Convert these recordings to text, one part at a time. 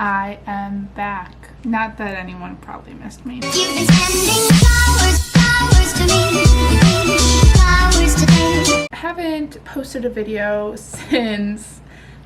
I am back. Not that anyone probably missed me. You've been sending flowers to me, flowers today. I haven't posted a video since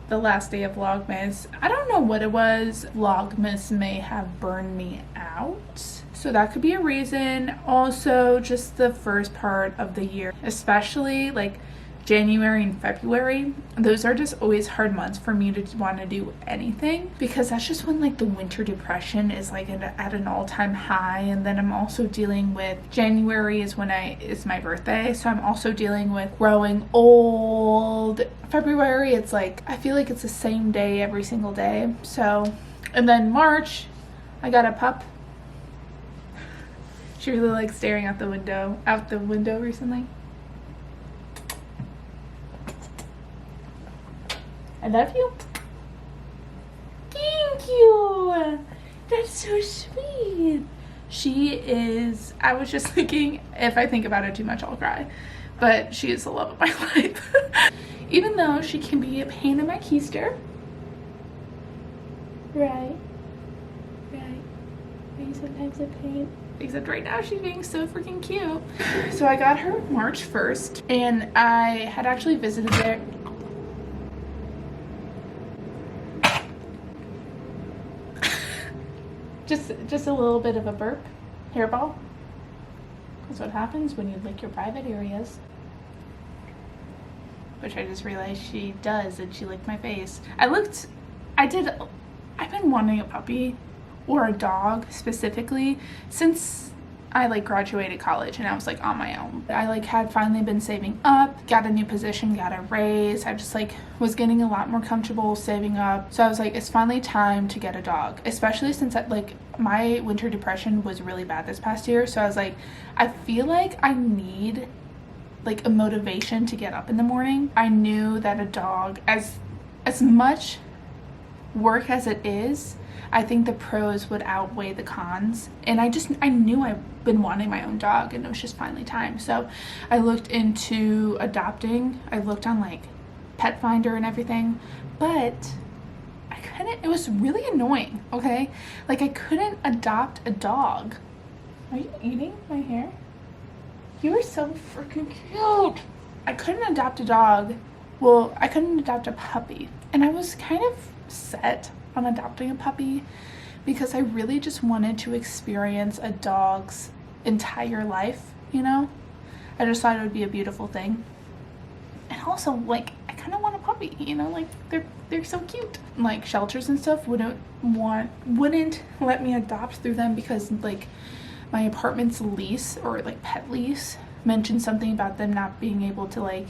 the last day of Vlogmas. I don't know what it was. Vlogmas may have burned me out, so that could be a reason. Also, just the first part of the year, especially like January and February, those are just always hard months for me to want to do anything, because that's just when like the winter depression is like at an all-time high. And then I'm also dealing with January is my birthday, so I'm also dealing with growing old. February, it's like I feel like it's the same day every single day. So, and then March, I got a pup. She really likes staring out the window recently. I love you. Thank you. That's so sweet. She is, I was just thinking, if I think about it too much, I'll cry. But she is the love of my life. Even though she can be a pain in my keister. Right. Are you sometimes a pain? Except right now she's being so freaking cute. So I got her March 1st. And I had actually visited there. Just a little bit of a burp, hairball. That's what happens when you lick your private areas. Which I just realized she does, and she licked my face. I've been wanting a puppy or a dog specifically since I like graduated college and I was like on my own. I like had finally been saving up, got a new position, got a raise. I just like was getting a lot more comfortable saving up. So I was like, it's finally time to get a dog, especially since my winter depression was really bad this past year. So I was like, I feel like I need like a motivation to get up in the morning. I knew that a dog, as much work as it is, I think the pros would outweigh the cons. And I knew I've been wanting my own dog, and it was just finally time. So I looked into adopting. I looked on like Pet Finder and everything, but I couldn't. It was really annoying, okay? Like I couldn't adopt a dog. Are you eating my hair? You are so freaking cute. I couldn't adopt a dog. Well, I couldn't adopt a puppy. And I was kind of set on adopting a puppy because I really just wanted to experience a dog's entire life, you know? I just thought it would be a beautiful thing. And also, like, I kind of want a puppy, you know? Like, they're so cute. Like, shelters and stuff wouldn't let me adopt through them because, like, my apartment's lease or, like, pet lease mentioned something about them not being able to, like,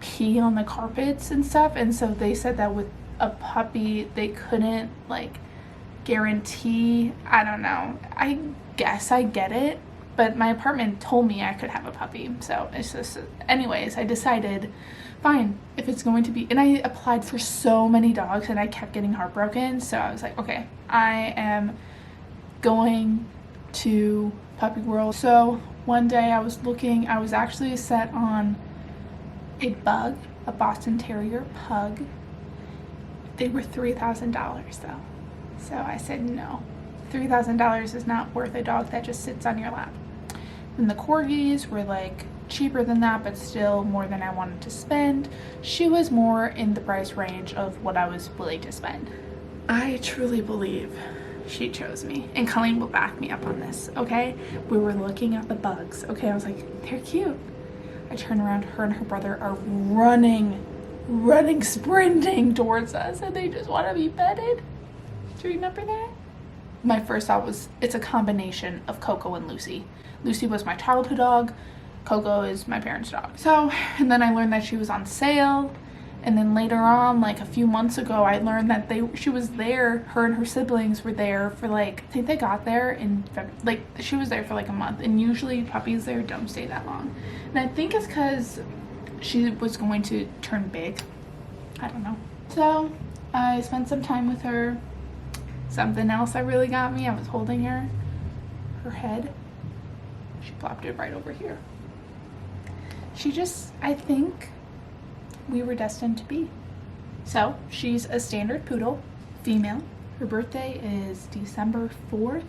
pee on the carpets and stuff. And so they said that with a puppy they couldn't like guarantee. I don't know, I guess I get it, but my apartment told me I could have a puppy. So it's just, anyways, I decided fine, if it's going to be, and I applied for so many dogs and I kept getting heartbroken. So I was like, okay, I am going to Puppy World. So one day I was actually set on a Boston Terrier pug. They were $3,000 though. So I said no. $3,000 is not worth a dog that just sits on your lap. And the corgis were like cheaper than that, but still more than I wanted to spend. She was more in the price range of what I was willing to spend. I truly believe she chose me. And Colleen will back me up on this, okay? We were looking at the bugs, okay? I was like, they're cute. I turn around, her and her brother are running, sprinting towards us, and they just want to be petted. Do you remember that? My first thought was, it's a combination of Coco and Lucy. Lucy was my childhood dog. Coco is my parents' dog. So, and then I learned that she was on sale. And then later on, like a few months ago, I learned that she was there, her and her siblings were there for like, I think they got there in, like, she was there for like a month. And usually puppies there don't stay that long. And I think it's because she was going to turn big. I don't know. So I spent some time with her. Something else that really got me, I was holding her head. She plopped it right over here. I think we were destined to be. So she's a standard poodle, female. Her birthday is December 4th,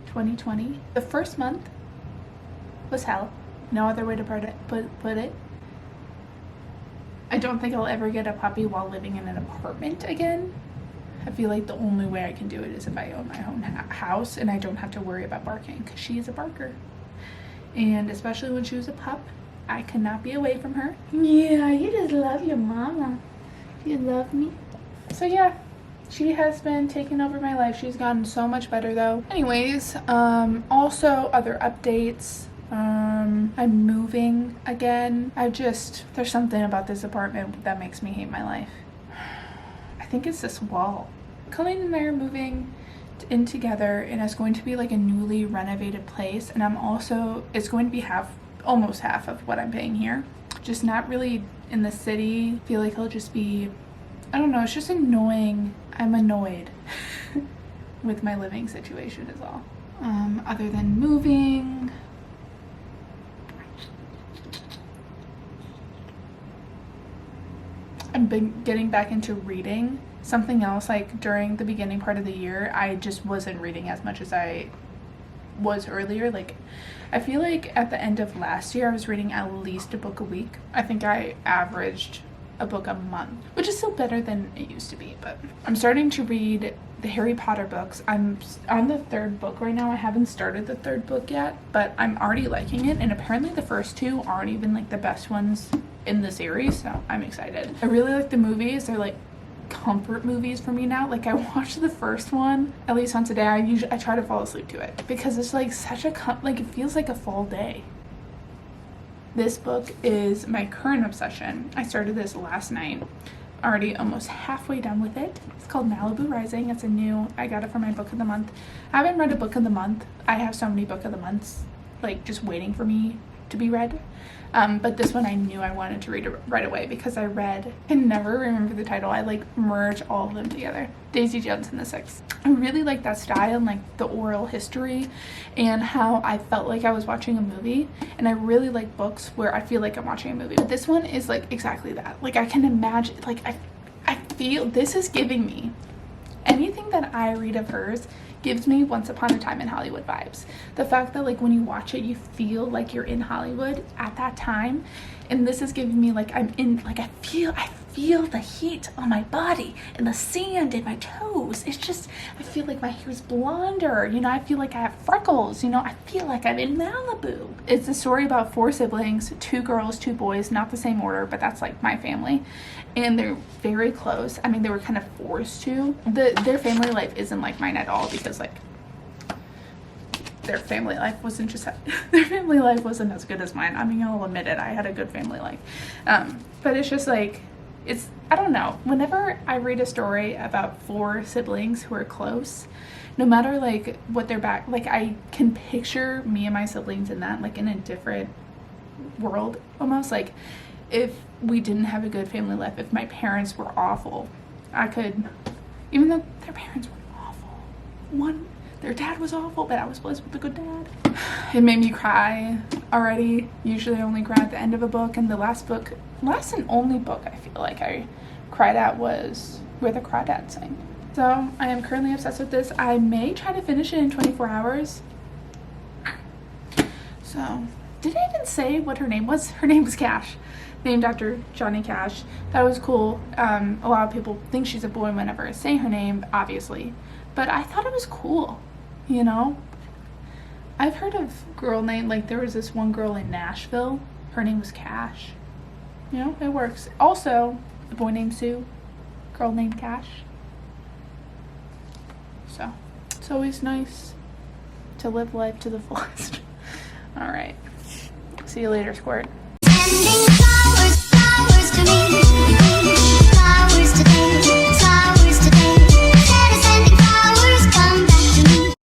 2020. The first month was hell. No other way to put it. I don't think I'll ever get a puppy while living in an apartment again. I feel like the only way I can do it is if I own my own house and I don't have to worry about barking, because she is a barker. And especially when she was a pup, I could not be away from her. Yeah, you just love your mama. You love me. So yeah, she has been taking over my life. She's gotten so much better though. Anyways, also other updates. I'm moving again. There's something about this apartment that makes me hate my life. I think it's this wall. Colleen and I are moving in together, and it's going to be like a newly renovated place, and it's going to be almost half of what I'm paying here. Just not really in the city. I feel like it'll just be, I don't know, it's just annoying. I'm annoyed with my living situation is all. Other than moving, I've been getting back into reading. Something else, like during the beginning part of the year, I just wasn't reading as much as I was earlier. Like, I feel like at the end of last year, I was reading at least a book a week. I think I averaged a book a month, which is still better than it used to be, but I'm starting to read the Harry Potter books. I'm on the third book right now. I haven't started the third book yet, but I'm already liking it, and apparently the first two aren't even like the best ones in the series, so I'm excited. I really like the movies. They're like comfort movies for me now. Like, I watched the first one at least once a day. I try to fall asleep to it because it's like such a like, it feels like a fall day. This book is my current obsession. I started this last night, already almost halfway done with it. It's called Malibu Rising. It's I got it for my book of the month. I haven't read a book of the month. I have so many book of the months like just waiting for me to be read. But this one I knew I wanted to read it right away because I can never remember the title. I like merge all of them together. Daisy Jones and the Six. I really like that style and like the oral history and how I felt like I was watching a movie. And I really like books where I feel like I'm watching a movie. But this one is like exactly that. Like, I can imagine, like I feel this is giving me anything that I read of hers gives me Once Upon a Time in Hollywood vibes. The fact that like when you watch it, you feel like you're in Hollywood at that time, and this is giving me like I'm in, like I feel the heat on my body and the sand in my toes. It's just, I feel like my hair's blonder, you know, I feel like I have freckles, you know, I feel like I'm in Malibu. It's a story about 4 siblings, 2 girls, 2 boys, not the same order, but that's like my family, and they're very close. I mean, they were kind of forced to. Their family life isn't like mine at all, because like their family life wasn't as good as mine. I mean, I'll admit it, I had a good family life, but it's just like, I don't know, whenever I read a story about 4 siblings who are close, no matter like what their like I can picture me and my siblings in that, like in a different world almost. Like, if we didn't have a good family life, if my parents were awful, I could, even though their parents were awful, their dad was awful, but I was blessed with a good dad. It made me cry already. Usually I only cry at the end of a book, and the last and only book I feel like I cried at was Where the Crawdads Sing. So I am currently obsessed with this. I may try to finish it in 24 hours. So, did I even say what her name was? Her name was Cash, named after Johnny Cash. That was cool. A lot of people think she's a boy whenever I say her name, obviously, but I thought it was cool, you know? I've heard of girl name, like there was this one girl in Nashville, her name was Cash. You know, it works. Also, a boy named Sue, girl named Cash. So, it's always nice to live life to the fullest. All right. See you later, Squirt.